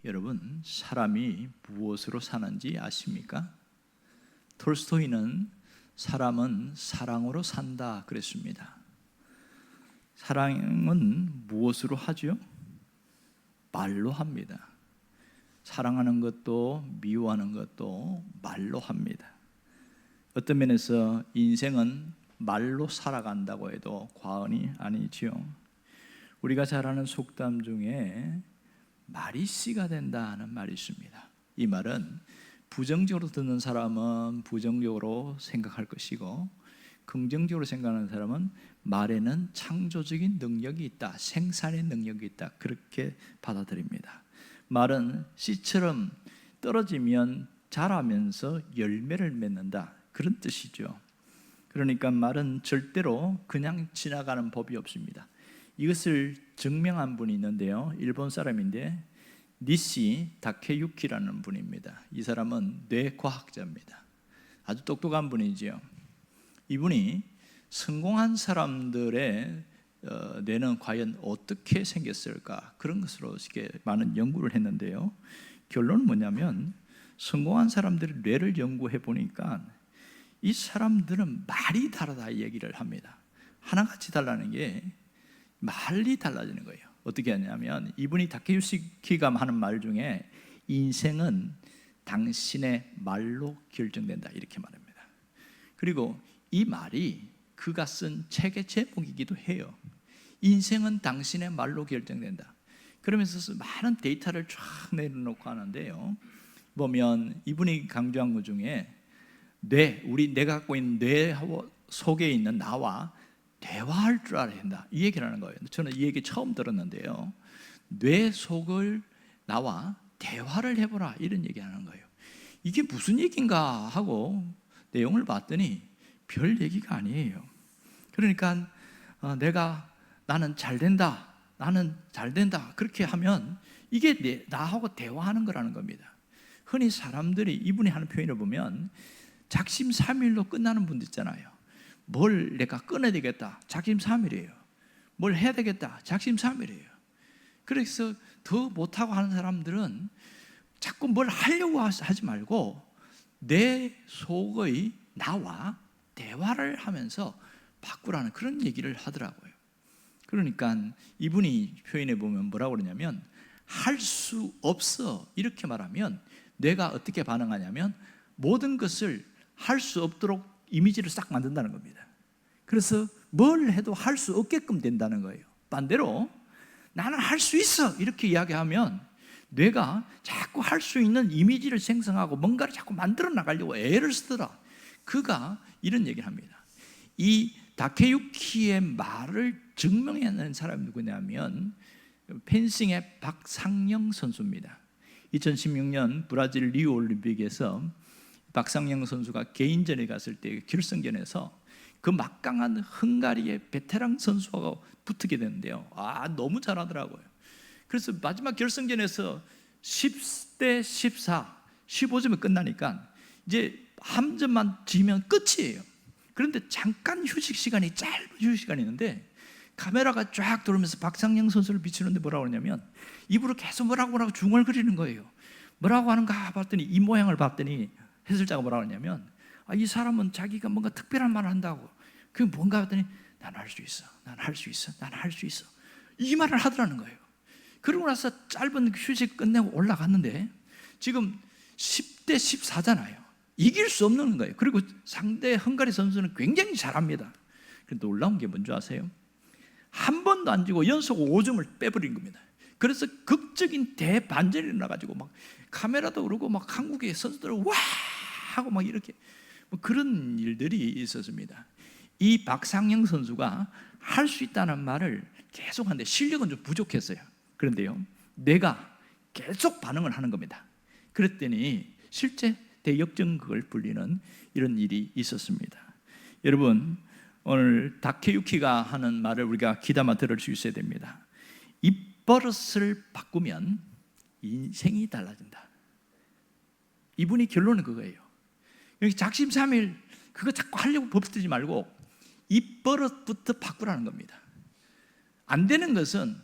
여러분, 사람이 무엇으로 사는지 아십니까? 톨스토이는 사람은 사랑으로 산다 그랬습니다. 사랑은 무엇으로 하죠? 말로 합니다. 사랑하는 것도 미워하는 것도 말로 합니다. 어떤 면에서 인생은 말로 살아간다고 해도 과언이 아니지요. 우리가 잘 아는 속담 중에 말이 씨가 된다는 말이 있습니다. 이 말은 부정적으로 듣는 사람은 부정적으로 생각할 것이고, 긍정적으로 생각하는 사람은 말에는 창조적인 능력이 있다, 생산의 능력이 있다, 그렇게 받아들입니다. 말은 씨처럼 떨어지면 자라면서 열매를 맺는다, 그런 뜻이죠. 그러니까 말은 절대로 그냥 지나가는 법이 없습니다. 이것을 증명한 분이 있는데요, 일본 사람인데 니시 다케유키라는 분입니다. 이 사람은 뇌과학자입니다. 아주 똑똑한 분이지요. 이분이 성공한 사람들의 뇌는 과연 어떻게 생겼을까, 그런 것으로 이렇게 많은 연구를 했는데요, 결론은 뭐냐면 성공한 사람들의 뇌를 연구해 보니까 이 사람들은 말이 다르다 얘기를 합니다. 하나같이 달라는 게 말이 달라지는 거예요. 어떻게 하냐면 이분이 다케유키가 하는 말 중에 인생은 당신의 말로 결정된다, 이렇게 말합니다. 그리고 이 말이 그가 쓴 책의 제목이기도 해요. 인생은 당신의 말로 결정된다. 그러면서 많은 데이터를 쫙 내려놓고 하는데요, 보면 이분이 강조한 것 중에 내가 갖고 있는 뇌 속에 있는 나와 대화할 줄 알아야 된다, 이 얘기를 하는 거예요. 저는 이 얘기 처음 들었는데요, 뇌 속을 나와 대화를 해보라, 이런 얘기 하는 거예요. 이게 무슨 얘기인가 하고 내용을 봤더니 별 얘기가 아니에요. 그러니까 나는 잘 된다, 나는 잘 된다, 그렇게 하면 이게 나하고 대화하는 거라는 겁니다. 흔히 사람들이 이분이 하는 표현을 보면 작심삼일로 끝나는 분들 있잖아요. 뭘 내가 끊어야 되겠다, 작심삼일이에요. 뭘 해야 되겠다, 작심삼일이에요. 그래서 더 못하고 하는 사람들은 자꾸 뭘 하려고 하지 말고 내 속의 나와 대화를 하면서 바꾸라는 그런 얘기를 하더라고요. 그러니까 이분이 표현해 보면 뭐라고 그러냐면, 할 수 없어, 이렇게 말하면 뇌가 어떻게 반응하냐면 모든 것을 할 수 없도록 이미지를 싹 만든다는 겁니다. 그래서 뭘 해도 할 수 없게끔 된다는 거예요. 반대로 나는 할 수 있어, 이렇게 이야기하면 뇌가 자꾸 할 수 있는 이미지를 생성하고 뭔가를 자꾸 만들어 나가려고 애를 쓰더라. 그가 이런 얘기를 합니다. 이 다케유키의 말을 증명해낸 사람이 누구냐면 펜싱의 박상영 선수입니다. 2016년 브라질 리우 올림픽에서 박상영 선수가 개인전에 갔을 때 결승전에서 그 막강한 헝가리의 베테랑 선수하고 붙게 되는데요, 너무 잘하더라고요. 그래서 마지막 결승전에서 10대 14, 15점에 끝나니까 이제 한 점만 지면 끝이에요. 그런데 잠깐 휴식 시간이, 짧은 휴식 시간이 있는데 카메라가 쫙 돌면서 박상영 선수를 비추는데 뭐라고 하냐면 입으로 계속 뭐라고 중얼거리는 거예요. 뭐라고 하는가 봤더니, 이 모양을 봤더니 해설자가 뭐라고 하냐면 이 사람은 자기가 뭔가 특별한 말을 한다고. 그게 뭔가 봤더니 난 할 수 있어, 난 할 수 있어, 난 할 수 있어, 이 말을 하더라는 거예요. 그러고 나서 짧은 휴식 끝내고 올라갔는데 지금 10대 14잖아요. 이길 수 없는 거예요. 그리고 상대 헝가리 선수는 굉장히 잘합니다. 그런데 놀라운 게 뭔지 아세요? 한 번도 안 지고 연속 5점을 빼버린 겁니다. 그래서 극적인 대반전이 일어나가지고 막 카메라도 그러고 막 한국의 선수들 와 하고 막 이렇게 그런 일들이 있었습니다. 이 박상영 선수가 할 수 있다는 말을 계속 하는데 실력은 좀 부족했어요. 그런데요, 내가 계속 반응을 하는 겁니다. 그랬더니 실제 대역전극을 불리는 이런 일이 있었습니다. 여러분, 오늘 다케유키가 하는 말을 우리가 귀담아 들을 수 있어야 됩니다. 입버릇을 바꾸면 인생이 달라진다. 이분이 결론은 그거예요. 여기 작심삼일 그거 자꾸 하려고 버티지 말고 입버릇부터 바꾸라는 겁니다. 안 되는 것은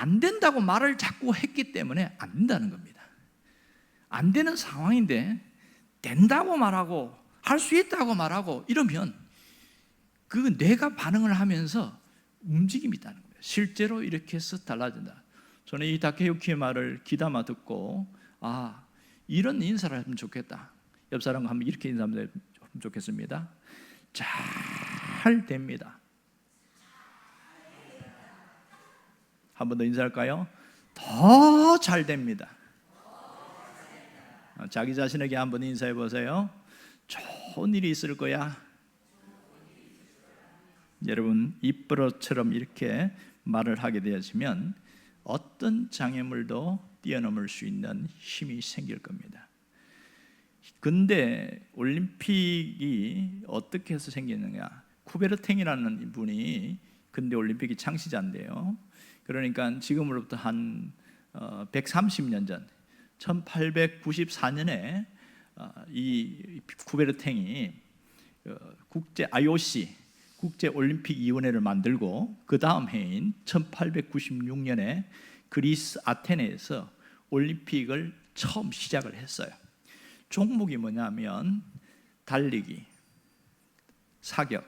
안 된다고 말을 자꾸 했기 때문에 안 된다는 겁니다. 안 되는 상황인데 된다고 말하고 할 수 있다고 말하고 이러면 그 뇌가 반응을 하면서 움직임이 있다는 거예요. 실제로 이렇게 해서 달라진다. 저는 이 다케유키의 말을 귀담아 듣고 이런 인사를 하면 좋겠다. 옆 사람과 한번 이렇게 인사하면 좋겠습니다. 잘 됩니다. 한 번 더 인사할까요? 더 잘 됩니다. 자기 자신에게 한번 인사해 보세요. 좋은 일이 있을 거야. 여러분 입버릇처럼 이렇게 말을 하게 되어지면 어떤 장애물도 뛰어넘을 수 있는 힘이 생길 겁니다. 근데 올림픽이 어떻게 해서 생기느냐? 쿠베르탱이라는 분이 근대 올림픽의 창시자인데요. 그러니까 지금으로부터 한 130년 전 1894년에 이 쿠베르탱이 국제 IOC 국제올림픽위원회를 만들고 그 다음 해인 1896년에 그리스 아테네에서 올림픽을 처음 시작을 했어요. 종목이 뭐냐면 달리기, 사격,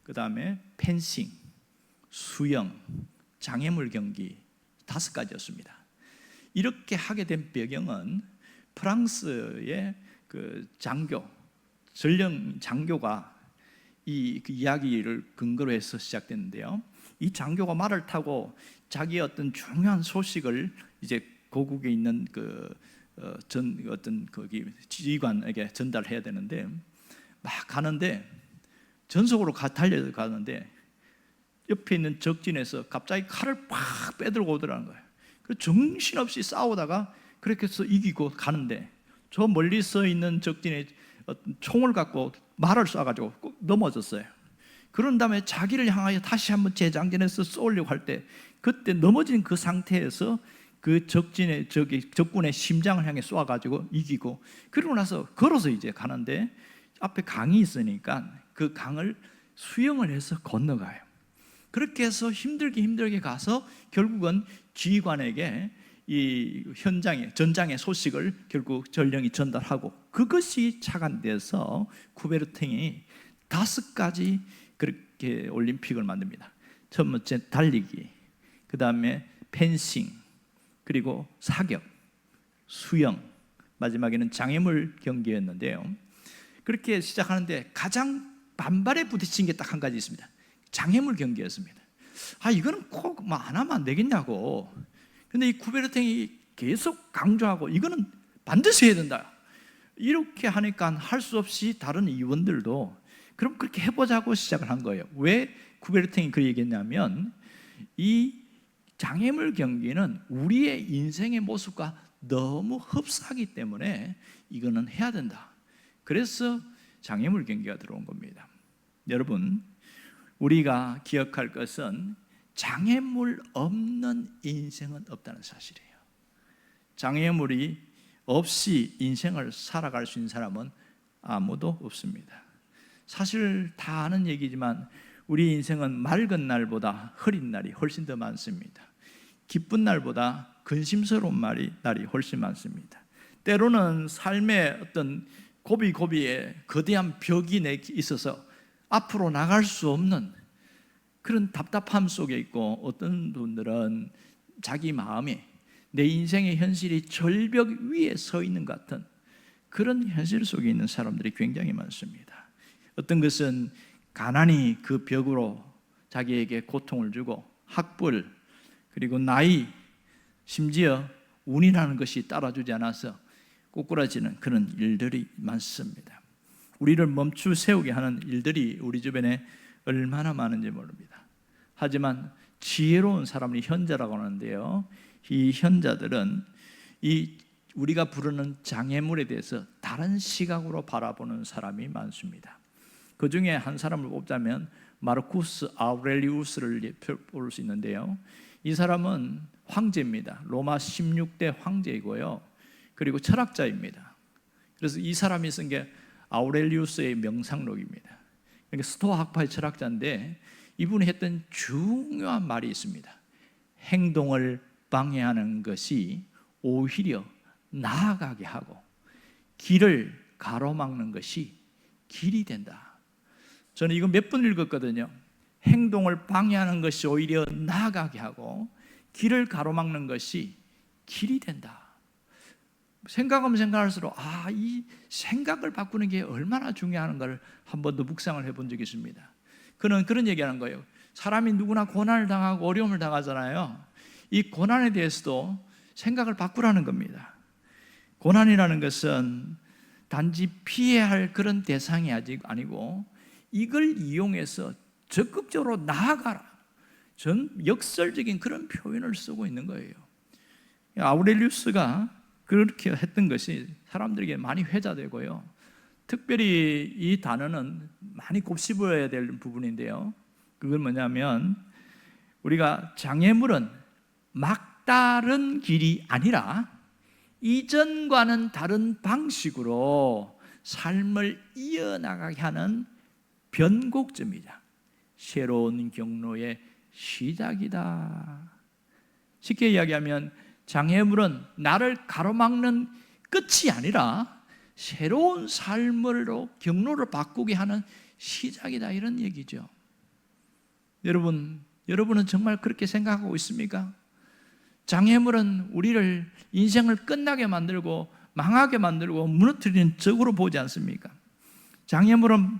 그 다음에 펜싱, 수영, 장애물 경기 5가지였습니다. 이렇게 하게 된 배경은 프랑스의 그 전령 장교가 그 이야기를 근거로 해서 시작됐는데요. 이 장교가 말을 타고 자기의 어떤 중요한 소식을 이제 고국에 있는 어떤 거기 지휘관에게 전달해야 되는데 막 가는데 전속으로 달려가는데 옆에 있는 적진에서 갑자기 칼을 팍 빼들고 오더라는 거예요. 그 정신없이 싸우다가 그렇게 해서 이기고 가는데 저 멀리 서 있는 적진에 총을 갖고 말을 쏴가지고 꼭 넘어졌어요. 그런 다음에 자기를 향하여 다시 한번 재장전해서 쏘려고 할 때 그때 넘어진 그 상태에서 그 적군의 심장을 향해 쏘아가지고 이기고 그러고 나서 걸어서 이제 가는데 앞에 강이 있으니까 그 강을 수영을 해서 건너가요. 그렇게 해서 힘들게 가서 결국은 지휘관에게 이 전장의 소식을 결국 전령이 전달하고 그것이 착안돼서 쿠베르탱이 5가지 그렇게 올림픽을 만듭니다. 첫 번째 달리기, 그 다음에 펜싱, 그리고 사격, 수영, 마지막에는 장애물 경기였는데요. 그렇게 시작하는데 가장 반발에 부딪힌 게 딱 한 가지 있습니다. 장애물 경기였습니다. 이거는 꼭 안 하면 안 되겠냐고. 근데 이 쿠베르탱이 계속 강조하고 이거는 반드시 해야 된다. 이렇게 하니까 할 수 없이 다른 의원들도 그럼 그렇게 해보자고 시작을 한 거예요. 왜 쿠베르탱이 그 얘기했냐면 이 장애물 경기는 우리의 인생의 모습과 너무 흡사하기 때문에 이거는 해야 된다. 그래서 장애물 경기가 들어온 겁니다. 여러분, 우리가 기억할 것은 장애물 없는 인생은 없다는 사실이에요. 장애물이 없이 인생을 살아갈 수 있는 사람은 아무도 없습니다. 사실 다 아는 얘기지만 우리 인생은 맑은 날보다 흐린 날이 훨씬 더 많습니다. 기쁜 날보다 근심스러운 날이 훨씬 많습니다. 때로는 삶의 어떤 고비고비에 거대한 벽이 있어서 앞으로 나갈 수 없는 그런 답답함 속에 있고 어떤 분들은 자기 마음에 내 인생의 현실이 절벽 위에 서 있는 것 같은 그런 현실 속에 있는 사람들이 굉장히 많습니다. 어떤 것은 가난이 그 벽으로 자기에게 고통을 주고 학벌 그리고 나이 심지어 운이라는 것이 따라주지 않아서 꼬꾸라지는 그런 일들이 많습니다. 우리를 멈추 세우게 하는 일들이 우리 주변에 얼마나 많은지 모릅니다. 하지만 지혜로운 사람이 현자라고 하는데요, 이 현자들은 이 우리가 부르는 장애물에 대해서 다른 시각으로 바라보는 사람이 많습니다. 그 중에 한 사람을 뽑자면 마르쿠스 아우렐리우스를 볼 수 있는데요, 이 사람은 황제입니다. 로마 16대 황제이고요, 그리고 철학자입니다. 그래서 이 사람이 쓴 게 아우렐리우스의 명상록입니다. 그러니까 스토아 학파의 철학자인데 이분이 했던 중요한 말이 있습니다. 행동을 방해하는 것이 오히려 나아가게 하고 길을 가로막는 것이 길이 된다. 저는 이거 몇 번 읽었거든요. 행동을 방해하는 것이 오히려 나아가게 하고 길을 가로막는 것이 길이 된다. 생각하면 생각할수록 이 생각을 바꾸는 게 얼마나 중요한가를 한 번 더 묵상을 해본 적이 있습니다. 그는 그런 얘기하는 거예요. 사람이 누구나 고난을 당하고 어려움을 당하잖아요. 이 고난에 대해서도 생각을 바꾸라는 겁니다. 고난이라는 것은 단지 피해야 할 그런 대상이 아니고 이걸 이용해서 적극적으로 나아가라, 전 역설적인 그런 표현을 쓰고 있는 거예요. 아우렐리우스가 그렇게 했던 것이 사람들에게 많이 회자되고요. 특별히 이 단어는 많이 곱씹어야 될 부분인데요. 그건 뭐냐면 우리가 장애물은 막다른 길이 아니라 이전과는 다른 방식으로 삶을 이어나가게 하는 변곡점이다. 새로운 경로의 시작이다. 쉽게 이야기하면 장애물은 나를 가로막는 끝이 아니라 새로운 삶으로 경로를 바꾸게 하는 시작이다, 이런 얘기죠. 여러분은 정말 그렇게 생각하고 있습니까? 장애물은 우리를 인생을 끝나게 만들고 망하게 만들고 무너뜨리는 적으로 보지 않습니까? 장애물은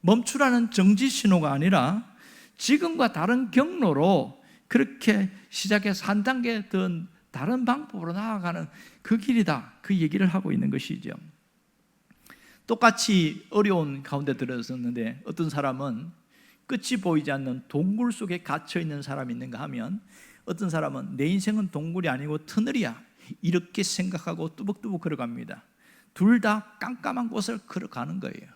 멈추라는 정지 신호가 아니라 지금과 다른 경로로 그렇게 시작해서 한 단계 더 다른 방법으로 나아가는 그 길이다, 그 얘기를 하고 있는 것이죠. 똑같이 어려운 가운데 들어섰는데 어떤 사람은 끝이 보이지 않는 동굴 속에 갇혀 있는 사람이 있는가 하면 어떤 사람은 내 인생은 동굴이 아니고 터널이야, 이렇게 생각하고 뚜벅뚜벅 걸어갑니다. 둘 다 깜깜한 곳을 걸어가는 거예요.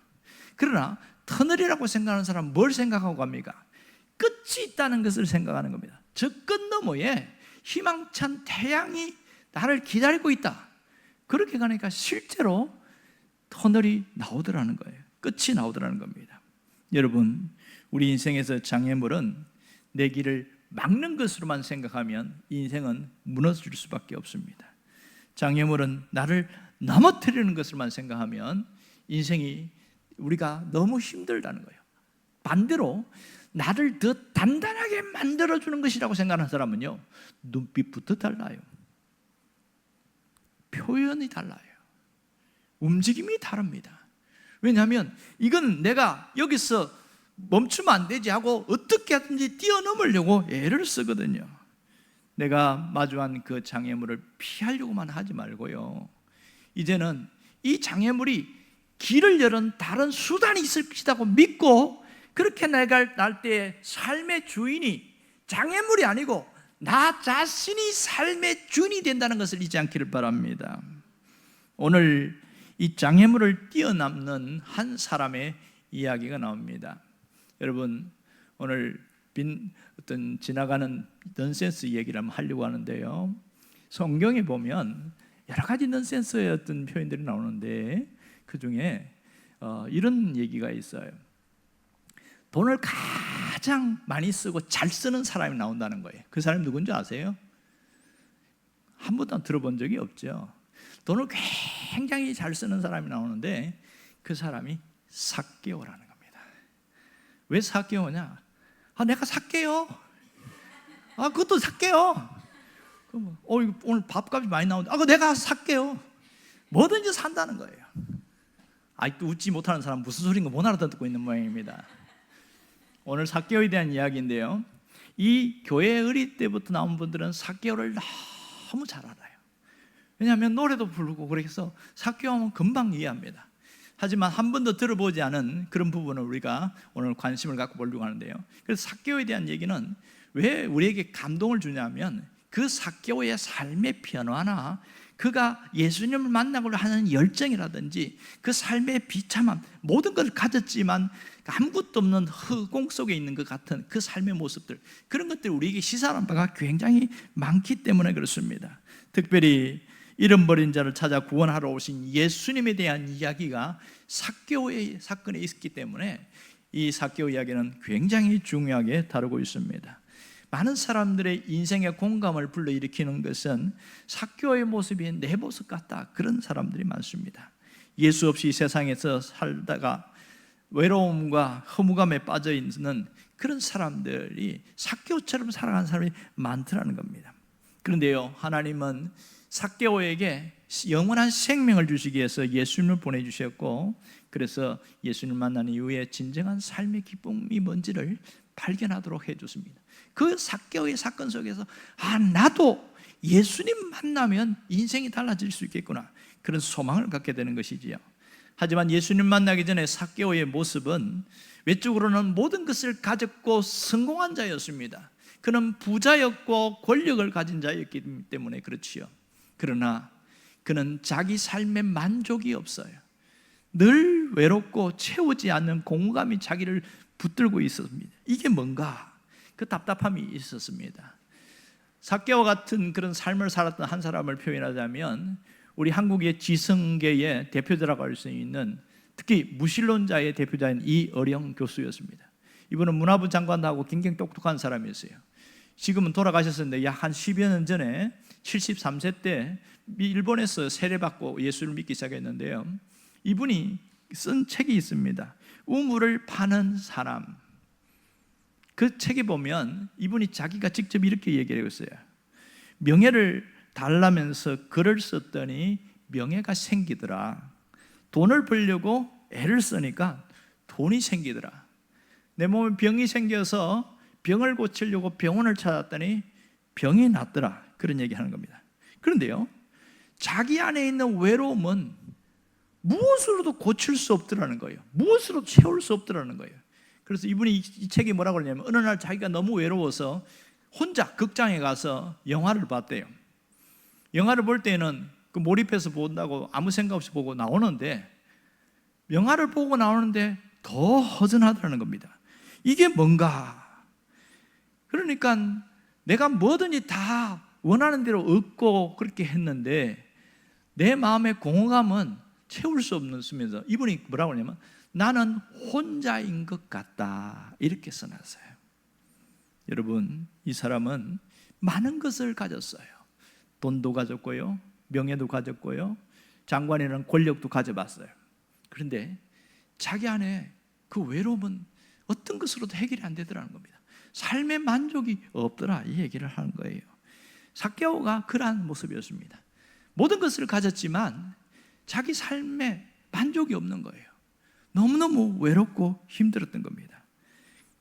그러나 터널이라고 생각하는 사람은 뭘 생각하고 갑니까? 끝이 있다는 것을 생각하는 겁니다. 저 끝 너머에 희망찬 태양이 나를 기다리고 있다. 그렇게 가니까 실제로 터널이 나오더라는 거예요. 끝이 나오더라는 겁니다. 여러분, 우리 인생에서 장애물은 내 길을 막는 것으로만 생각하면 인생은 무너질 수밖에 없습니다. 장애물은 나를 넘어뜨리는 것으로만 생각하면 인생이 우리가 너무 힘들다는 거예요. 반대로 나를 더 단단하게 만들어주는 것이라고 생각하는 사람은요, 눈빛부터 달라요. 표현이 달라요. 움직임이 다릅니다. 왜냐하면 이건 내가 여기서 멈추면 안 되지 하고 어떻게 하든지 뛰어넘으려고 애를 쓰거든요. 내가 마주한 그 장애물을 피하려고만 하지 말고요, 이제는 이 장애물이 길을 여는 다른 수단이 있을 것이라고 믿고 그렇게 나갈 때 삶의 주인이 장애물이 아니고 나 자신이 삶의 주인이 된다는 것을 잊지 않기를 바랍니다. 오늘 이 장애물을 뛰어넘는 한 사람의 이야기가 나옵니다. 여러분, 오늘 어떤 지나가는 넌센스 얘기를 한번 하려고 하는데요, 성경에 보면 여러 가지 넌센스의 어떤 표현들이 나오는데 그 중에 이런 얘기가 있어요. 돈을 가장 많이 쓰고 잘 쓰는 사람이 나온다는 거예요. 그 사람이 누군지 아세요? 한 번도 들어본 적이 없죠. 돈을 굉장히 잘 쓰는 사람이 나오는데 그 사람이 삭개오라는 겁니다. 왜 삭개오냐? 내가 삭개요. 그것도 삭개요. 오늘 밥값이 많이 나오는데 그거 내가 삭개요. 뭐든지 산다는 거예요. 아직도 웃지 못하는 사람 무슨 소리인가 못 알아듣고 있는 모양입니다. 오늘 삭개오에 대한 이야기인데요, 이 교회 어릴 때부터 나온 분들은 삭개오를 너무 잘 알아요. 왜냐하면 노래도 부르고 그래서 삭개오 하면 금방 이해합니다. 하지만 한 번도 들어보지 않은 그런 부분을 우리가 오늘 관심을 갖고 보려고 하는데요, 그래서 삭개오에 대한 얘기는 왜 우리에게 감동을 주냐면 그 삭개오의 삶의 변화나 그가 예수님을 만나고 하는 열정이라든지 그 삶의 비참함, 모든 걸 가졌지만 아무것도 없는 허공 속에 있는 것 같은 그 삶의 모습들, 그런 것들이 우리에게 시사하는 바가 굉장히 많기 때문에 그렇습니다. 특별히 잃어버린 자를 찾아 구원하러 오신 예수님에 대한 이야기가 삭개오의 사건에 있기 때문에 이 삭개오 이야기는 굉장히 중요하게 다루고 있습니다. 많은 사람들의 인생의 공감을 불러일으키는 것은 삭개오의 모습이 내 모습 같다, 그런 사람들이 많습니다. 예수 없이 세상에서 살다가 외로움과 허무감에 빠져 있는 그런 사람들이 삭개오처럼 살아가는 사람이 많더라는 겁니다. 그런데요, 하나님은 삭개오에게 영원한 생명을 주시기 위해서 예수님을 보내주셨고, 그래서 예수님을 만난 이후에 진정한 삶의 기쁨이 뭔지를 발견하도록 해줬습니다. 그 삭개오의 사건 속에서 나도 예수님 만나면 인생이 달라질 수 있겠구나, 그런 소망을 갖게 되는 것이지요. 하지만 예수님 만나기 전에 삭개오의 모습은 외적으로는 모든 것을 가졌고 성공한 자였습니다. 그는 부자였고 권력을 가진 자였기 때문에 그렇지요. 그러나 그는 자기 삶에 만족이 없어요. 늘 외롭고 채우지 않는 공허감이 자기를 붙들고 있었습니다. 이게 뭔가, 그 답답함이 있었습니다. 삭개오 같은 그런 삶을 살았던 한 사람을 표현하자면 우리 한국의 지성계의 대표자라고 할 수 있는, 특히 무신론자의 대표자인 이어령 교수였습니다. 이분은 문화부 장관도 하고 굉장히 똑똑한 사람이었어요. 지금은 돌아가셨었는데 약 한 10여 년 전에 73세 때 일본에서 세례받고 예수를 믿기 시작했는데요, 이분이 쓴 책이 있습니다. 우물을 파는 사람. 그 책에 보면 이분이 자기가 직접 이렇게 얘기를 했어요. 명예를 달라면서 글을 썼더니 명예가 생기더라. 돈을 벌려고 애를 쓰니까 돈이 생기더라. 내 몸에 병이 생겨서 병을 고치려고 병원을 찾았더니 병이 낫더라. 그런 얘기하는 겁니다. 그런데요, 자기 안에 있는 외로움은 무엇으로도 고칠 수 없더라는 거예요. 무엇으로도 채울 수 없더라는 거예요. 그래서 이분이 이 책이 뭐라고 그러냐면, 어느 날 자기가 너무 외로워서 혼자 극장에 가서 영화를 봤대요. 영화를 볼 때는 그 몰입해서 본다고 아무 생각 없이 보고 나오는데, 영화를 보고 나오는데 더 허전하다는 겁니다. 이게 뭔가, 그러니까 내가 뭐든지 다 원하는 대로 얻고 그렇게 했는데 내 마음의 공허감은 채울 수 없으면서, 이분이 뭐라고 하냐면 나는 혼자인 것 같다, 이렇게 써놨어요. 여러분, 이 사람은 많은 것을 가졌어요. 돈도 가졌고요, 명예도 가졌고요, 장관이라는 권력도 가져봤어요. 그런데 자기 안에 그 외로움은 어떤 것으로도 해결이 안 되더라는 겁니다. 삶의 만족이 없더라, 이 얘기를 하는 거예요. 삭개오가 그러한 모습이었습니다. 모든 것을 가졌지만 자기 삶에 만족이 없는 거예요. 너무너무 외롭고 힘들었던 겁니다.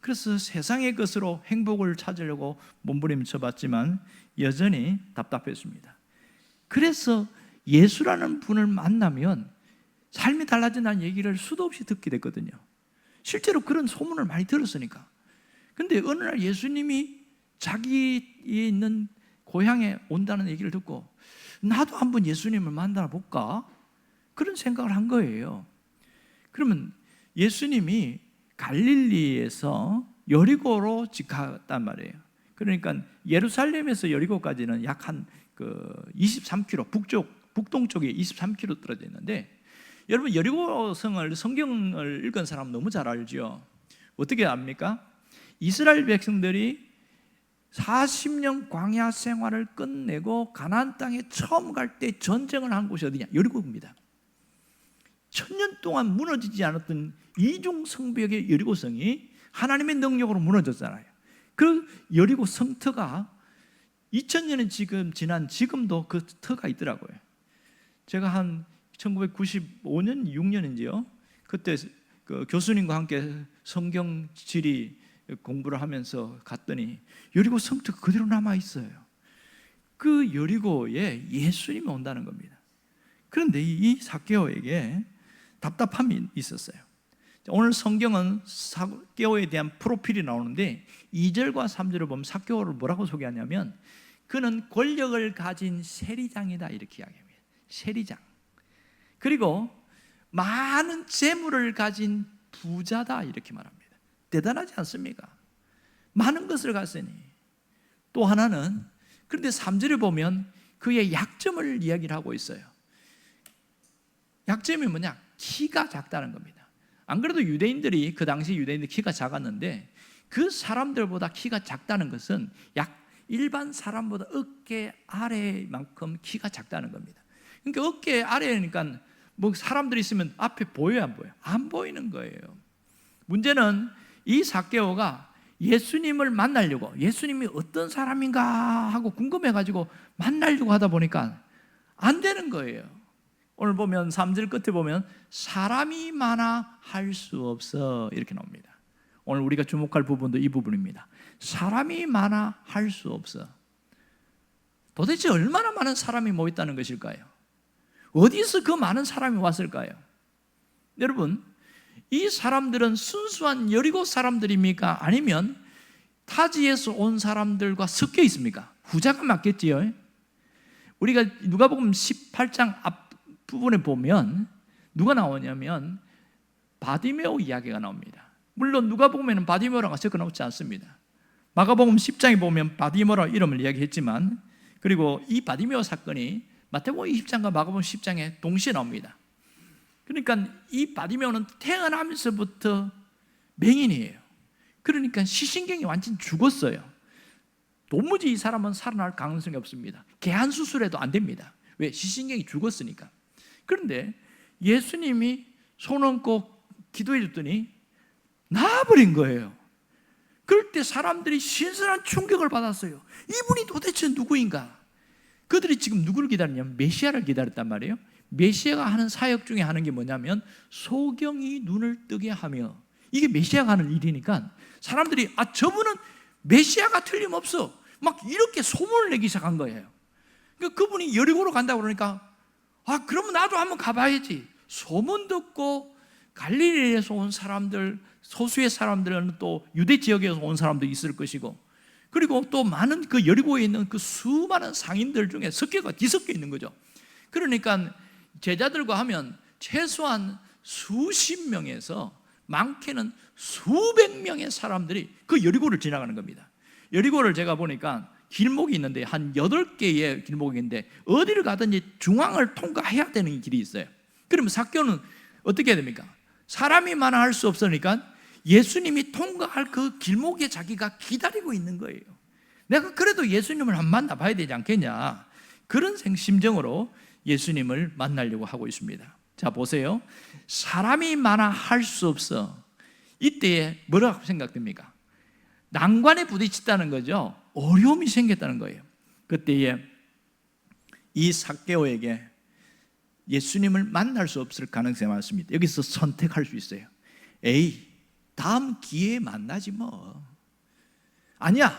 그래서 세상의 것으로 행복을 찾으려고 몸부림쳐 봤지만 여전히 답답했습니다. 그래서 예수라는 분을 만나면 삶이 달라진다는 얘기를 수도 없이 듣게 됐거든요. 실제로 그런 소문을 많이 들었으니까. 근데 어느 날 예수님이 자기에 있는 고향에 온다는 얘기를 듣고 나도 한번 예수님을 만나 볼까? 그런 생각을 한 거예요. 그러면 예수님이 갈릴리에서 여리고로 갔단 말이에요. 그러니까 예루살렘에서 여리고까지는 약 한 23km, 북동쪽에 23km 떨어져 있는데, 여러분 여리고 성을, 성경을 읽은 사람 너무 잘 알죠. 어떻게 압니까? 이스라엘 백성들이 40년 광야 생활을 끝내고 가나안 땅에 처음 갈 때 전쟁을 한 곳이 어디냐? 여리고입니다. 1000년 동안 무너지지 않았던 이중 성벽의 여리고성이 하나님의 능력으로 무너졌잖아요. 그 여리고 성터가 2000년이 지금 지난 지금도 그 터가 있더라고요. 제가 한 1995년, 6년인지요. 그때 그 교수님과 함께 성경 지리 공부를 하면서 갔더니 여리고 성터가 그대로 남아 있어요. 그 여리고에 예수님이 온다는 겁니다. 그런데 이 삭개오에게 답답함이 있었어요. 오늘 성경은 삭개오에 대한 프로필이 나오는데 2절과 3절을 보면 삭개오를 뭐라고 소개하냐면 그는 권력을 가진 세리장이다, 이렇게 이야기합니다. 세리장. 그리고 많은 재물을 가진 부자다, 이렇게 말합니다. 대단하지 않습니까? 많은 것을 가졌으니. 또 하나는, 그런데 3절을 보면 그의 약점을 이야기를 하고 있어요. 약점이 뭐냐? 키가 작다는 겁니다. 안 그래도 유대인들이, 그 당시 유대인들 키가 작았는데 그 사람들보다 키가 작다는 것은 약 일반 사람보다 어깨 아래만큼 키가 작다는 겁니다. 그러니까 어깨 아래니까 뭐 사람들이 있으면 앞에 보여요, 안 보여요? 안 보이는 거예요. 문제는 이 삭개오가 예수님을 만나려고, 예수님이 어떤 사람인가 하고 궁금해가지고 만나려고 하다 보니까 안 되는 거예요. 오늘 보면 3절 끝에 보면 사람이 많아 할 수 없어 이렇게 나옵니다. 오늘 우리가 주목할 부분도 이 부분입니다. 사람이 많아 할 수 없어. 도대체 얼마나 많은 사람이 모였다는 것일까요? 어디서 그 많은 사람이 왔을까요? 여러분, 이 사람들은 순수한 여리고 사람들입니까? 아니면 타지에서 온 사람들과 섞여 있습니까? 후자가 맞겠지요. 우리가 누가복음 18장 앞부분에 보면 누가 나오냐면 바디메오 이야기가 나옵니다. 물론 누가복음에는 바디메오라고 적어 놓지 않습니다. 마가복음 10장에 보면 바디메오라고 이름을 이야기했지만, 그리고 이 바디메오 사건이 마태복음 20장과 마가복음 10장에 동시에 나옵니다. 그러니까 이 바디메오는 태어나면서부터 맹인이에요. 그러니까 시신경이 완전히 죽었어요. 도무지 이 사람은 살아날 가능성이 없습니다. 개한 수술해도 안 됩니다. 왜? 시신경이 죽었으니까. 그런데 예수님이 손 얹고 기도해 줬더니 나아버린 거예요. 그럴 때 사람들이 신선한 충격을 받았어요. 이분이 도대체 누구인가? 그들이 지금 누구를 기다리냐면 메시아를 기다렸단 말이에요. 메시아가 하는 사역 중에 하는 게 뭐냐면 소경이 눈을 뜨게 하며, 이게 메시아가 하는 일이니까 사람들이 저분은 메시아가 틀림없어 막 이렇게 소문을 내기 시작한 거예요. 그러니까 그분이 여리고로 간다고 그러니까 그러면 나도 한번 가봐야지. 소문 듣고 갈릴리에서 온 사람들, 소수의 사람들은 또 유대 지역에서 온 사람도 있을 것이고, 그리고 또 많은 그 여리고에 있는 그 수많은 상인들 중에 뒤섞여 있는 거죠. 그러니까 제자들과 하면 최소한 수십 명에서 많게는 수백 명의 사람들이 그 여리고를 지나가는 겁니다. 여리고를 제가 보니까 길목이 있는데 한 8개의 길목인데 어디를 가든지 중앙을 통과해야 되는 길이 있어요. 그러면 삭개오는 어떻게 해야 됩니까? 사람이 많아 할 수 없으니까 예수님이 통과할 그 길목에 자기가 기다리고 있는 거예요. 내가 그래도 예수님을 한번 만나봐야 되지 않겠냐, 그런 심정으로 예수님을 만나려고 하고 있습니다. 자, 보세요. 사람이 많아 할 수 없어. 이때에 뭐라고 생각됩니까? 난관에 부딪혔다는 거죠. 어려움이 생겼다는 거예요. 그때에 이 삭개오에게 예수님을 만날 수 없을 가능성이 많습니다. 여기서 선택할 수 있어요. 다음 기회에 만나지 뭐. 아니야,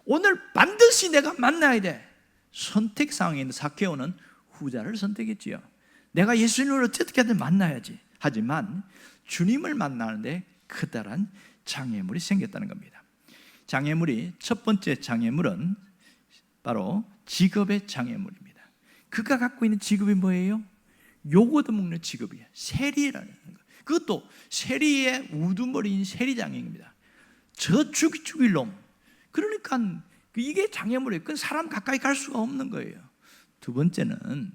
오늘 반드시 내가 만나야 돼. 선택 상황에 있는 삭개오는 후자를 선택했지요. 내가 예수님을 어떻게든 만나야지. 하지만 주님을 만나는데 커다란 장애물이 생겼다는 겁니다. 장애물이, 첫 번째 장애물은 바로 직업의 장애물입니다. 그가 갖고 있는 직업이 뭐예요? 요거도 먹는 직업이에요. 세리라는 거. 그것도 세리의 우두머리인 세리장애입니다. 저 죽일 놈. 그러니까 이게 장애물이에요. 그건 사람 가까이 갈 수가 없는 거예요. 두 번째는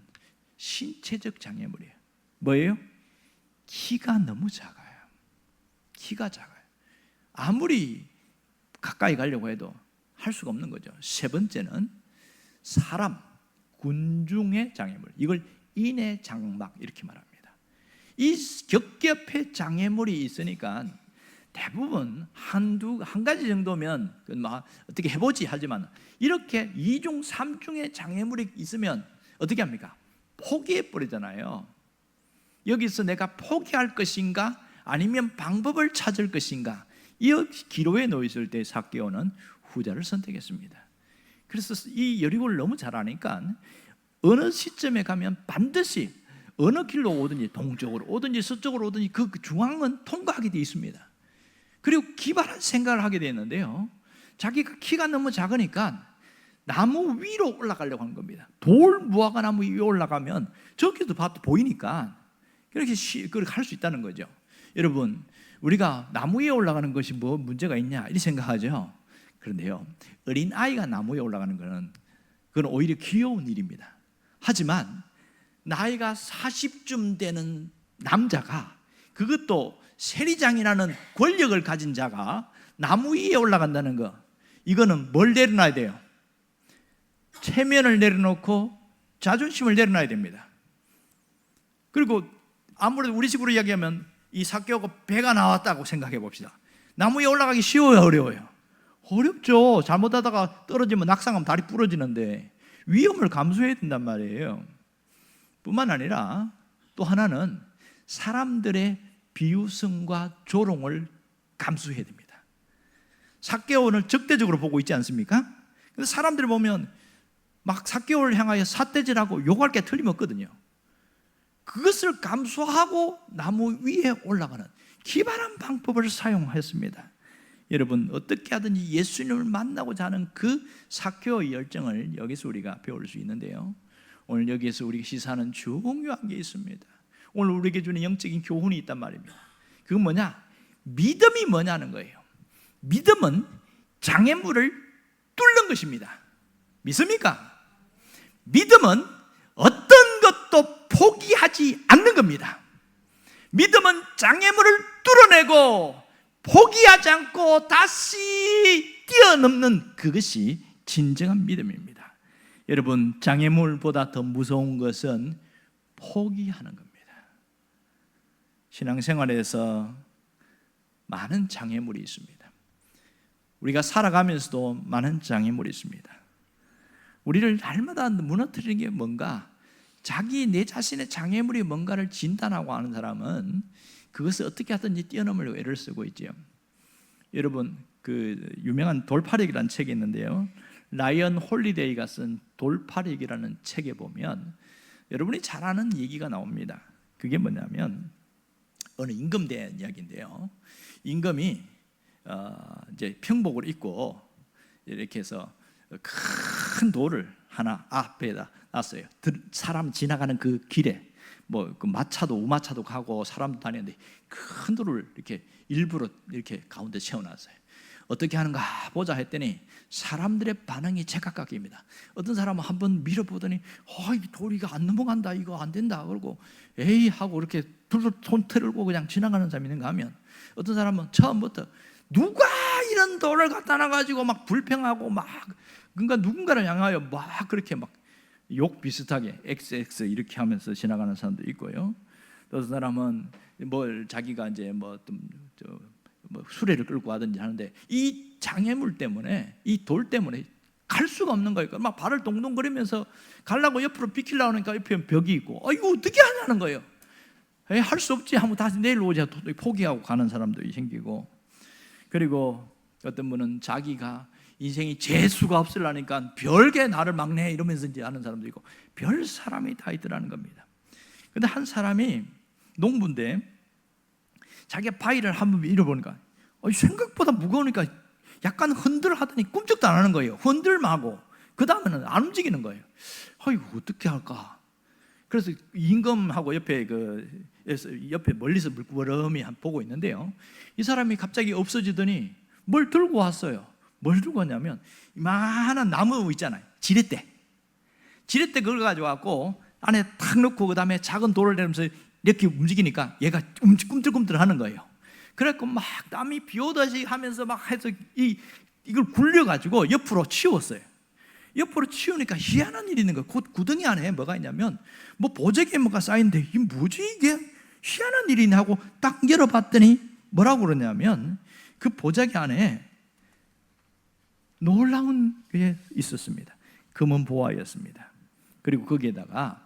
신체적 장애물이에요. 뭐예요? 키가 너무 작아요. 키가 작아요. 아무리 가까이 가려고 해도 할 수가 없는 거죠. 세 번째는 사람, 군중의 장애물. 이걸 인해장막 이렇게 말합니다. 이 겹겹의 장애물이 있으니까 대부분 한 가지 정도면 어떻게 해보지 하지만, 이렇게 2중, 3중의 장애물이 있으면 어떻게 합니까? 포기해버리잖아요. 여기서 내가 포기할 것인가 아니면 방법을 찾을 것인가, 이 기로에 놓여 있을 때 삭개오는 후자를 선택했습니다. 그래서 이 여리고를 너무 잘 아니까 어느 시점에 가면 반드시 어느 길로 오든지, 동쪽으로 오든지 서쪽으로 오든지 그 중앙은 통과하게 되어 있습니다. 그리고 기발한 생각을 하게 되었는데요, 자기가 키가 너무 작으니까 나무 위로 올라가려고 하는 겁니다. 돌 무화과 나무 위에 올라가면 저기도 봐도 보이니까 그렇게 할 수 있다는 거죠. 여러분, 우리가 나무 위에 올라가는 것이 뭐 문제가 있냐 이렇게 생각하죠. 그런데요, 어린 아이가 나무 위에 올라가는 것은 그건 오히려 귀여운 일입니다. 하지만 나이가 40쯤 되는 남자가, 그것도 세리장이라는 권력을 가진 자가 나무 위에 올라간다는 거, 이거는 뭘 내려놔야 돼요? 체면을 내려놓고 자존심을 내려놔야 됩니다. 그리고 아무래도 우리 식으로 이야기하면 이 삭개오가 배가 나왔다고 생각해 봅시다. 나무 위에 올라가기 쉬워요, 어려워요? 어렵죠. 잘못하다가 떨어지면 낙상하면 다리 부러지는데 위험을 감수해야 된단 말이에요. 뿐만 아니라 또 하나는 사람들의 비웃음과 조롱을 감수해야 됩니다. 삭개오를 적대적으로 보고 있지 않습니까? 근데 사람들이 보면 막 삭개오를 향하여 삿대질하고 욕할 게 틀림없거든요. 그것을 감수하고 나무 위에 올라가는 기발한 방법을 사용했습니다. 여러분, 어떻게 하든지 예수님을 만나고자 하는 그 삭개오의 열정을 여기서 우리가 배울 수 있는데요, 오늘 여기에서 우리가 시사하는 중요한 게 있습니다. 오늘 우리에게 주는 영적인 교훈이 있단 말입니다. 그건 뭐냐? 믿음이 뭐냐는 거예요. 믿음은 장애물을 뚫는 것입니다. 믿습니까? 믿음은 어떤 것도 포기하지 않는 겁니다. 믿음은 장애물을 뚫어내고 포기하지 않고 다시 뛰어넘는 그것이 진정한 믿음입니다. 여러분, 장애물보다 더 무서운 것은 포기하는 겁니다. 신앙생활에서 많은 장애물이 있습니다. 우리가 살아가면서도 많은 장애물이 있습니다. 우리를 날마다 무너뜨리는 게 뭔가, 내 자신의 장애물이 뭔가를 진단하고 하는 사람은 그것을 어떻게 하든지 뛰어넘으려고 애를 쓰고 있죠. 여러분, 그 유명한 돌파력이라는 책이 있는데요, 라이언 홀리데이가 쓴 돌파력이라는 책에 보면 여러분이 잘 아는 얘기가 나옵니다. 그게 뭐냐면 어느 임금 대한 이야기인데요, 임금이 이제 평복을 입고 이렇게 해서 큰 돌을 하나 앞에다 놨어요. 사람 지나가는 그 길에 그 마차도 우마차도 가고 사람도 다니는데 큰 돌을 이렇게 일부러 이렇게 가운데 세워놨어요. 어떻게 하는가 보자 했더니 사람들의 반응이 제각각입니다. 어떤 사람은 한번 밀어보더니 이 돌이가 안 넘어간다, 이거 안 된다 그러고 에이 하고 이렇게 손 틀고 그냥 지나가는 사람이 있는가 하면, 어떤 사람은 처음부터 누가 이런 돌을 갖다 놔가지고 막 불평하고 막, 그러니까 누군가를 향하여 막 그렇게 막 욕 비슷하게 XX 이렇게 하면서 지나가는 사람도 있고요. 또 어떤 사람은 자기가 이제 수레를 끌고 가든지 하는데 이 장애물 때문에, 이 돌 때문에 갈 수가 없는 거예요. 막 발을 동동거리면서 가려고 옆으로 비키려고 하니까 옆에 벽이 있고 이거 어떻게 하냐는 거예요. 할 수 없지 하면 다시 내일 오자 포기하고 가는 사람도 생기고, 그리고 어떤 분은 자기가 인생이 재수가 없으려니까 별게 나를 막네 이러면서 이제 하는 사람도 있고, 별 사람이 다 있더라는 겁니다. 근데 한 사람이 농부인데 자기가 바위를 한번 밀어보니까 생각보다 무거우니까 약간 흔들하더니 꿈쩍도 안 하는 거예요. 흔들만 하고 그 다음에는 안 움직이는 거예요. 이거 어떻게 할까? 그래서 임금하고 옆에 멀리서 물끄러미 보고 있는데요, 이 사람이 갑자기 없어지더니 뭘 들고 왔어요. 뭘 들고 왔냐면 이만한 나무 있잖아요, 지렛대 그걸 가지고 왔고 안에 탁 넣고 그 다음에 작은 돌을 내면서 이렇게 움직이니까 얘가 꿈틀꿈틀 하는 거예요. 그래갖고 막 땀이 비 오듯이 하면서 막 해서 이걸 굴려가지고 옆으로 치웠어요. 옆으로 치우니까 희한한 일이 있는 거예요. 곧 구덩이 안에 뭐가 있냐면 보재기에 뭐가 쌓이는데 이게 뭐지, 이게 희한한 일이네 하고 딱 열어봤더니 뭐라고 그러냐면 그 보자기 안에 놀라운 게 있었습니다. 금은 보화였습니다. 그리고 거기에다가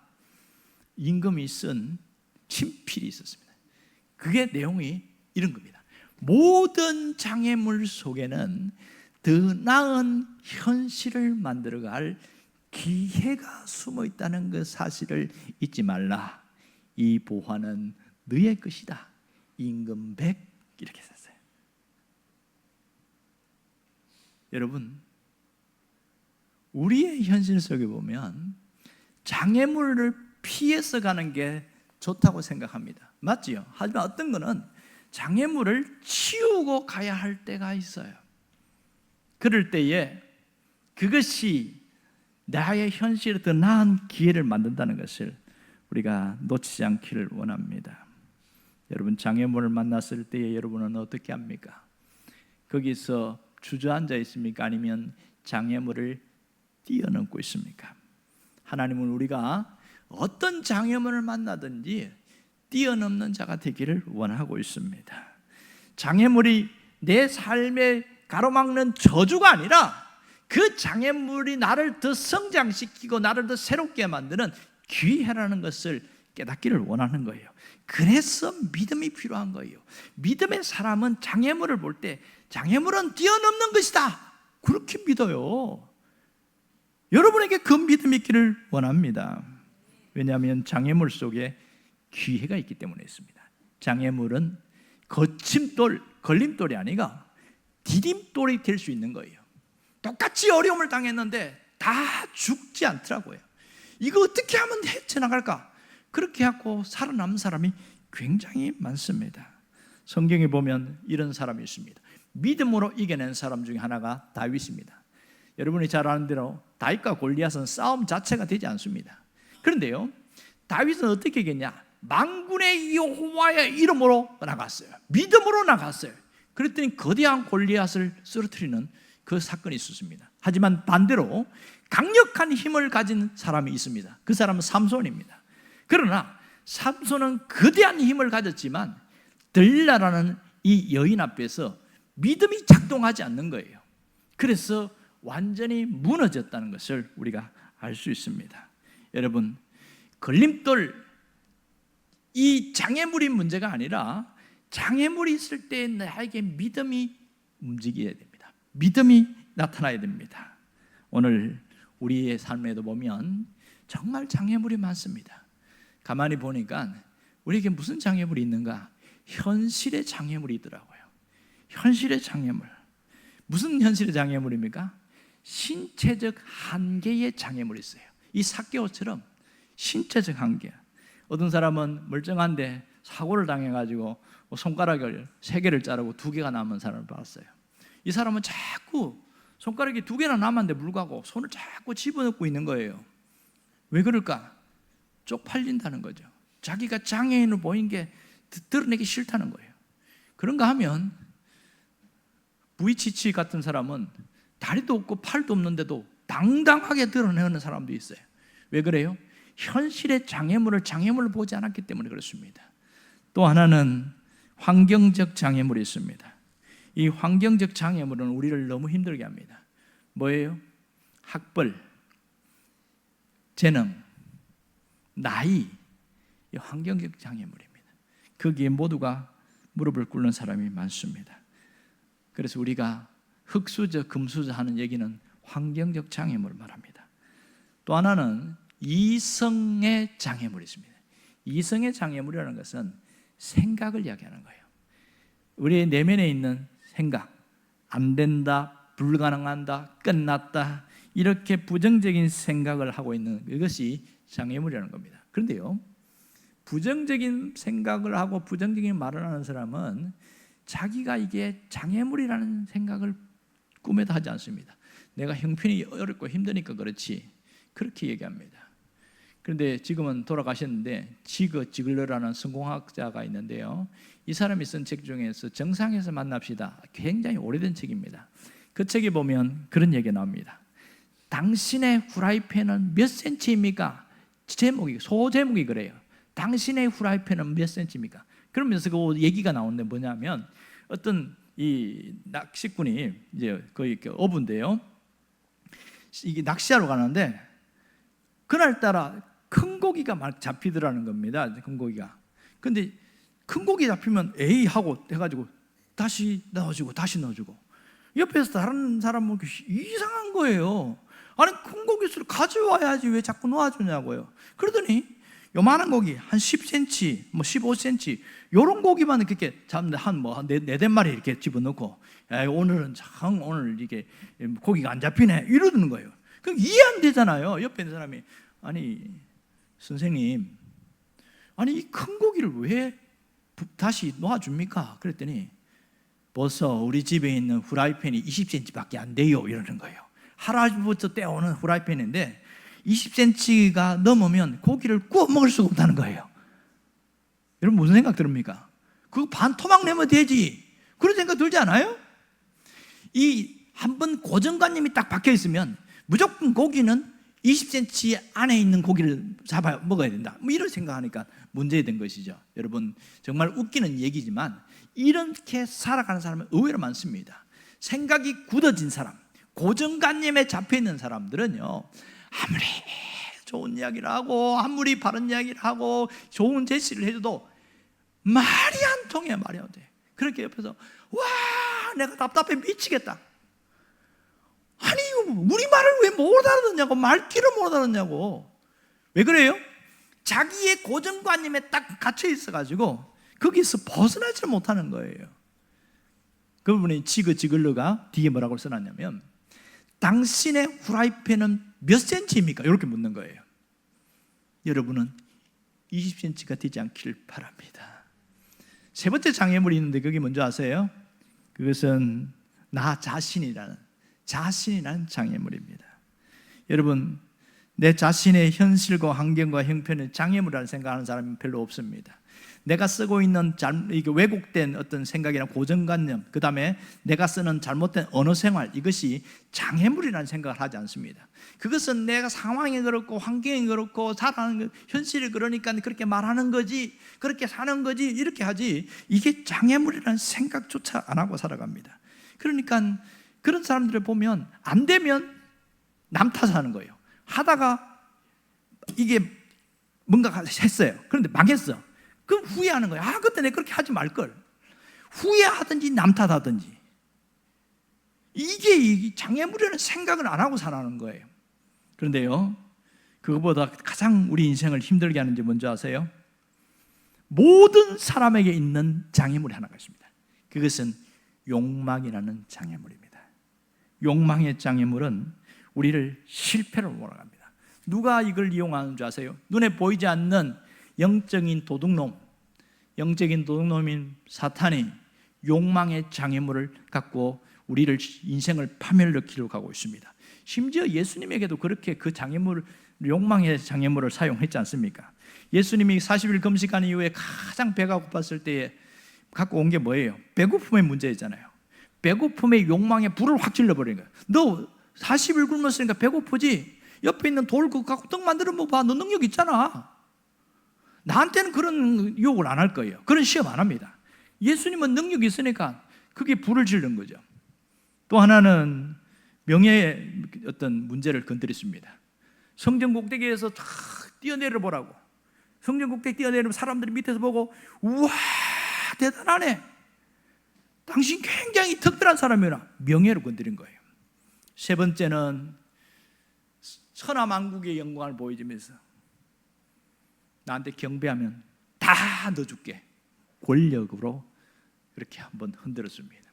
임금이 쓴 친필이 있었습니다. 그게 내용이 이런 겁니다. 모든 장애물 속에는 더 나은 현실을 만들어갈 기회가 숨어 있다는 그 사실을 잊지 말라. 이 보화는 너의 것이다. 임금 100 이렇게 썼어요. 여러분, 우리의 현실 속에 보면 장애물을 피해서 가는 게 좋다고 생각합니다. 맞지요? 하지만 어떤 거는 장애물을 치우고 가야 할 때가 있어요. 그럴 때에 그것이 나의 현실에 더 나은 기회를 만든다는 것을 우리가 놓치지 않기를 원합니다. 여러분, 장애물을 만났을 때에 여러분은 어떻게 합니까? 거기서 주저앉아 있습니까? 아니면 장애물을 뛰어넘고 있습니까? 하나님은 우리가 어떤 장애물을 만나든지 뛰어넘는 자가 되기를 원하고 있습니다. 장애물이 내 삶에 가로막는 저주가 아니라 그 장애물이 나를 더 성장시키고 나를 더 새롭게 만드는 기회라는 것을 깨닫기를 원하는 거예요. 그래서 믿음이 필요한 거예요. 믿음의 사람은 장애물을 볼 때 장애물은 뛰어넘는 것이다, 그렇게 믿어요. 여러분에게 그 믿음이 있기를 원합니다. 왜냐하면 장애물 속에 기회가 있기 때문에 있습니다. 장애물은 거침돌, 걸림돌이 아니라 디딤돌이 될 수 있는 거예요. 똑같이 어려움을 당했는데 다 죽지 않더라고요. 이거 어떻게 하면 헤쳐나갈까? 그렇게 하고 살아남은 사람이 굉장히 많습니다. 성경에 보면 이런 사람이 있습니다. 믿음으로 이겨낸 사람 중에 하나가 다윗입니다. 여러분이 잘 아는 대로 다윗과 골리앗은 싸움 자체가 되지 않습니다. 그런데요, 다윗은 어떻게 이겼냐? 만군의 여호와의 이름으로 나갔어요. 믿음으로 나갔어요. 그랬더니 거대한 골리앗을 쓰러뜨리는 그 사건이 있었습니다. 하지만 반대로 강력한 힘을 가진 사람이 있습니다. 그 사람은 삼손입니다. 그러나 삼손은 거대한 힘을 가졌지만 들릴라라는 이 여인 앞에서 믿음이 작동하지 않는 거예요. 그래서 완전히 무너졌다는 것을 우리가 알 수 있습니다. 여러분, 걸림돌, 이 장애물이 문제가 아니라 장애물이 있을 때 나에게 믿음이 움직여야 됩니다. 믿음이 나타나야 됩니다. 오늘 우리의 삶에도 보면 정말 장애물이 많습니다. 가만히 보니까 우리에게 무슨 장애물이 있는가? 현실의 장애물이 있더라고요. 현실의 장애물. 무슨 현실의 장애물입니까? 신체적 한계의 장애물이 있어요. 이 삭개오처럼 신체적 한계. 어떤 사람은 멀쩡한데 사고를 당해가지고 손가락을 3개를 자르고 2개가 남은 사람을 봤어요. 이 사람은 자꾸 손가락이 2개나 남았는데 불구하고 손을 자꾸 집어넣고 있는 거예요. 왜 그럴까? 쪽팔린다는 거죠. 자기가 장애인으로 보인 게 드러내기 싫다는 거예요. 그런가 하면 부이치치 같은 사람은 다리도 없고 팔도 없는데도 당당하게 드러내는 사람도 있어요. 왜 그래요? 현실의 장애물을 보지 않았기 때문에 그렇습니다. 또 하나는 환경적 장애물이 있습니다. 이 환경적 장애물은 우리를 너무 힘들게 합니다. 뭐예요? 학벌, 재능, 나이, 이 환경적 장애물입니다. 거기에 모두가 무릎을 꿇는 사람이 많습니다. 그래서 우리가 흙수저, 금수저 하는 얘기는 환경적 장애물을 말합니다. 또 하나는 이성의 장애물이 있습니다. 이성의 장애물이라는 것은 생각을 이야기하는 거예요. 우리의 내면에 있는 생각, 안 된다, 불가능하다, 끝났다, 이렇게 부정적인 생각을 하고 있는 이것이 장애물이라는 겁니다. 그런데요, 부정적인 생각을 하고 부정적인 말을 하는 사람은 자기가 이게 장애물이라는 생각을 꿈에도 하지 않습니다. 내가 형편이 어렵고 힘드니까 그렇지, 그렇게 얘기합니다. 그런데 지금은 돌아가셨는데 지글러라는 성공학자가 있는데요, 이 사람이 쓴 책 중에서 정상에서 만납시다, 굉장히 오래된 책입니다. 그 책에 보면 그런 얘기가 나옵니다. 당신의 후라이팬은 몇 센치입니까? 소제목이 그래요. 당신의 후라이팬은 몇 센치입니까? 그러면서 그 얘기가 나오는데 뭐냐면, 어떤 이 낚시꾼이 이제 거의 어부인데요, 이게 낚시하러 가는데 그날따라 큰 고기가 막 잡히더라는 겁니다. 큰 고기가. 근데 큰 고기 잡히면 에이 하고 해가지고 다시 넣어주고 다시 넣어주고, 옆에서 다른 사람은 이상한 거예요. 아니, 큰 고기를 가져와야지 왜 자꾸 놓아주냐고요. 그러더니 요만한 고기 한 10cm, 뭐 15cm 요런 고기만 이렇게 잡는데 한 네 마리 이렇게 집어넣고, 오늘은 참 오늘 이게 고기가 안 잡히네 이러는 거예요. 그럼 이해 안 되잖아요. 옆에 있는 사람이, 아니 선생님, 아니 이 큰 고기를 왜 다시 놓아줍니까? 그랬더니 벌써 우리 집에 있는 후라이팬이 20cm밖에 안 돼요 이러는 거예요. 할아버지부터 떼어오는 후라이팬인데 20cm가 넘으면 고기를 구워 먹을 수가 없다는 거예요. 여러분 무슨 생각 들습니까? 그거 반 토막 내면 되지, 그런 생각 들지 않아요? 이 한번 고정관념이 딱 박혀 있으면 무조건 고기는 20cm 안에 있는 고기를 잡아 먹어야 된다, 뭐 이런 생각하니까 문제된 것이죠. 여러분, 정말 웃기는 얘기지만 이렇게 살아가는 사람은 의외로 많습니다. 생각이 굳어진 사람, 고정관념에 잡혀있는 사람들은요, 아무리 좋은 이야기를 하고 아무리 바른 이야기를 하고 좋은 제시를 해줘도 말이 안 통해. 말이 안 돼. 그렇게 옆에서 와, 내가 답답해 미치겠다. 아니, 우리 말을 왜 못 알아듣냐고, 말귀를 못 알아듣냐고. 왜 그래요? 자기의 고정관념에 딱 갇혀 있어가지고 거기서 벗어나지 못하는 거예요. 그 부분에 지글러가 뒤에 뭐라고 써놨냐면, 당신의 후라이팬은 몇 센치입니까? 이렇게 묻는 거예요. 여러분은 20cm가 되지 않기를 바랍니다. 세 번째 장애물이 있는데 그게 뭔지 아세요? 그것은 나 자신이라는 장애물입니다. 여러분, 내 자신의 현실과 환경과 형편을 장애물이라는 생각하는 사람은 별로 없습니다. 내가 쓰고 있는 왜곡된 어떤 생각이나 고정관념, 그 다음에 내가 쓰는 잘못된 언어 생활, 이것이 장애물이라는 생각을 하지 않습니다. 그것은 내가 상황이 그렇고 환경이 그렇고 살아가는 현실이 그러니까 그렇게 말하는 거지, 그렇게 사는 거지, 이렇게 하지, 이게 장애물이라는 생각조차 안 하고 살아갑니다. 그러니까 그런 사람들을 보면 안 되면 남 탓하는 거예요. 하다가 이게 뭔가 했어요. 그런데 망했어. 그럼 후회하는 거예요. 아, 그때 내가 그렇게 하지 말걸. 후회하든지 남 탓하든지. 이게 장애물이라는 생각을 안 하고 살아가는 거예요. 그런데요, 그것보다 가장 우리 인생을 힘들게 하는 게 뭔지 아세요? 모든 사람에게 있는 장애물이 하나가 있습니다. 그것은 욕망이라는 장애물입니다. 욕망의 장애물은 우리를 실패로 몰아갑니다. 누가 이걸 이용하는 줄 아세요? 눈에 보이지 않는 영적인 도둑놈인 사탄이 욕망의 장애물을 갖고 우리를 인생을 파멸로 가고 있습니다. 심지어 예수님에게도 그렇게 그 장애물, 욕망의 장애물을 사용했지 않습니까? 예수님이 40일 금식한 이후에 가장 배가 고팠을 때에 갖고 온 게 뭐예요? 배고픔의 문제잖아요. 배고픔의 욕망에 불을 확 질러버린 거예요. 너 40일 굶었으니까 배고프지? 옆에 있는 돌 그거 갖고 떡 만들어 먹어봐. 너 능력 있잖아. 나한테는 그런 유혹을 안 할 거예요. 그런 시험 안 합니다. 예수님은 능력이 있으니까 그게 불을 지른 거죠. 또 하나는 명예의 어떤 문제를 건드렸습니다. 성전 꼭대기에서 탁 뛰어내려 보라고. 성전 꼭대기 뛰어내리면 사람들이 밑에서 보고 우와, 대단하네, 당신 굉장히 특별한 사람이라 명예를 건드린 거예요. 세 번째는 천하만국의 영광을 보여주면서 나한테 경배하면 다 넣어줄게, 권력으로 그렇게 한번 흔들었습니다.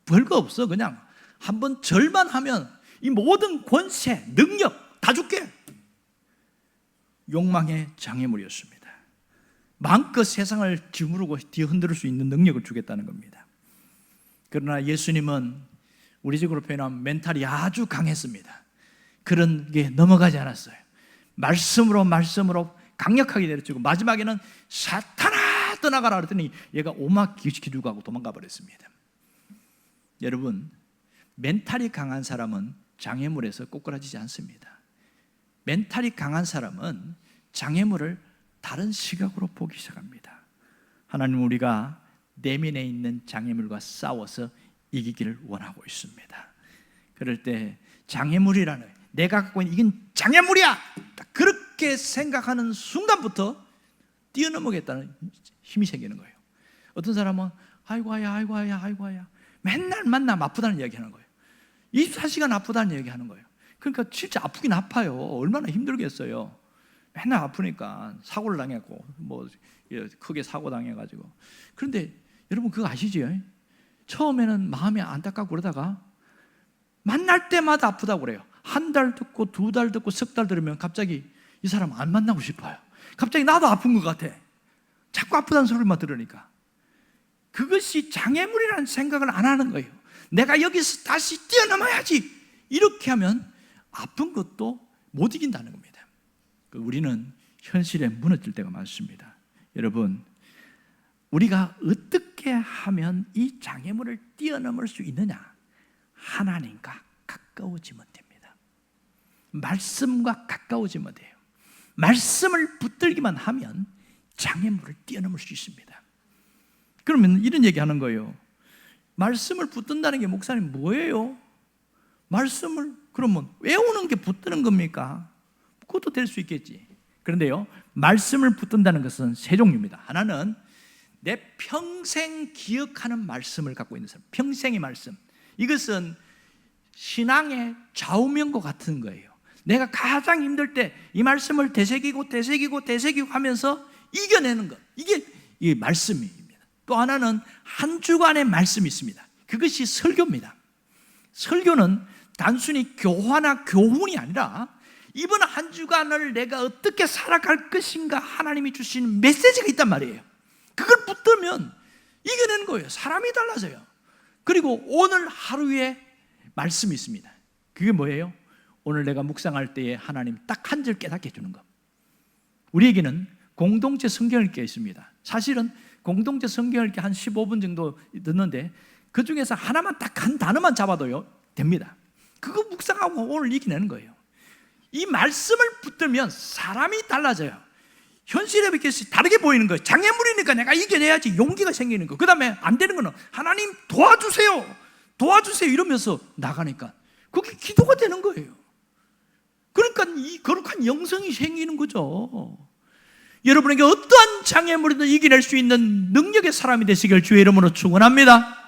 별거 없어. 그냥 한번 절만 하면 이 모든 권세, 능력 다 줄게. 욕망의 장애물이었습니다. 마음껏 세상을 뒤무르고 뒤흔들 수 있는 능력을 주겠다는 겁니다. 그러나 예수님은 우리식으로 표현하면 멘탈이 아주 강했습니다. 그런 게 넘어가지 않았어요. 말씀으로 강력하게 내려주고 마지막에는 사탄아 떠나가라 그랬더니 얘가 오막 기죽고 하고 도망가 버렸습니다. 여러분, 멘탈이 강한 사람은 장애물에서 꼬꾸라지지 않습니다. 멘탈이 강한 사람은 장애물을 다른 시각으로 보기 시작합니다. 하나님, 우리가 내면에 있는 장애물과 싸워서 이기기를 원하고 있습니다. 그럴 때 장애물이라는, 내가 갖고 있는 이건 장애물이야, 그렇게 생각하는 순간부터 뛰어넘어겠다는 힘이 생기는 거예요. 어떤 사람은 아이고야 맨날 만나면 아프다는 이야기 하는 거예요. 24시간 아프다는 얘기 하는 거예요. 그러니까 진짜 아프긴 아파요. 얼마나 힘들겠어요. 맨날 아프니까 사고를 당했고 크게 사고 당해가지고. 그런데 여러분 그거 아시죠? 처음에는 마음이 안타깝고 그러다가 만날 때마다 아프다고 그래요. 한 달 듣고 2달 듣고 10달 들으면 갑자기 이 사람 안 만나고 싶어요. 갑자기 나도 아픈 것 같아. 자꾸 아프다는 소리만 들으니까. 그것이 장애물이라는 생각을 안 하는 거예요. 내가 여기서 다시 뛰어넘어야지. 이렇게 하면 아픈 것도 못 이긴다는 겁니다. 우리는 현실에 무너질 때가 많습니다. 여러분, 우리가 어떻게 어떻게 하면 이 장애물을 뛰어넘을 수 있느냐? 하나님과 가까워지면 됩니다. 말씀과 가까워지면 돼요. 말씀을 붙들기만 하면 장애물을 뛰어넘을 수 있습니다. 그러면 이런 얘기하는 거예요. 말씀을 붙든다는 게 목사님 뭐예요? 말씀을 그러면 외우는 게 붙드는 겁니까? 그것도 될 수 있겠지. 그런데요, 말씀을 붙든다는 것은 세 종류입니다. 하나는 내 평생 기억하는 말씀을 갖고 있는 사람, 평생의 말씀. 이것은 신앙의 좌우명과 같은 거예요. 내가 가장 힘들 때 이 말씀을 되새기고 하면서 이겨내는 것, 이게 말씀입니다. 또 하나는 한 주간의 말씀이 있습니다. 그것이 설교입니다. 설교는 단순히 교화나 교훈이 아니라 이번 한 주간을 내가 어떻게 살아갈 것인가 하나님이 주시는 메시지가 있단 말이에요. 그걸 붙들면 이겨내는 거예요. 사람이 달라져요. 그리고 오늘 하루에 말씀이 있습니다. 그게 뭐예요? 오늘 내가 묵상할 때에 하나님 딱 한 절 깨닫게 해주는 것. 우리에게는 공동체 성경 읽기가 있습니다. 사실은 공동체 성경 읽기 한 15분 정도 듣는데 그 중에서 하나만 딱 한 단어만 잡아도요 됩니다. 그거 묵상하고 오늘 이겨내는 거예요. 이 말씀을 붙들면 사람이 달라져요. 현실에 이렇게 다르게 보이는 거예요. 장애물이니까 내가 이겨내야지 용기가 생기는 거. 그 다음에 안 되는 거는 하나님 도와주세요 이러면서 나가니까 그게 기도가 되는 거예요. 그러니까 이 거룩한 영성이 생기는 거죠. 여러분에게 어떠한 장애물이든 이겨낼 수 있는 능력의 사람이 되시길 주의 이름으로 축원합니다.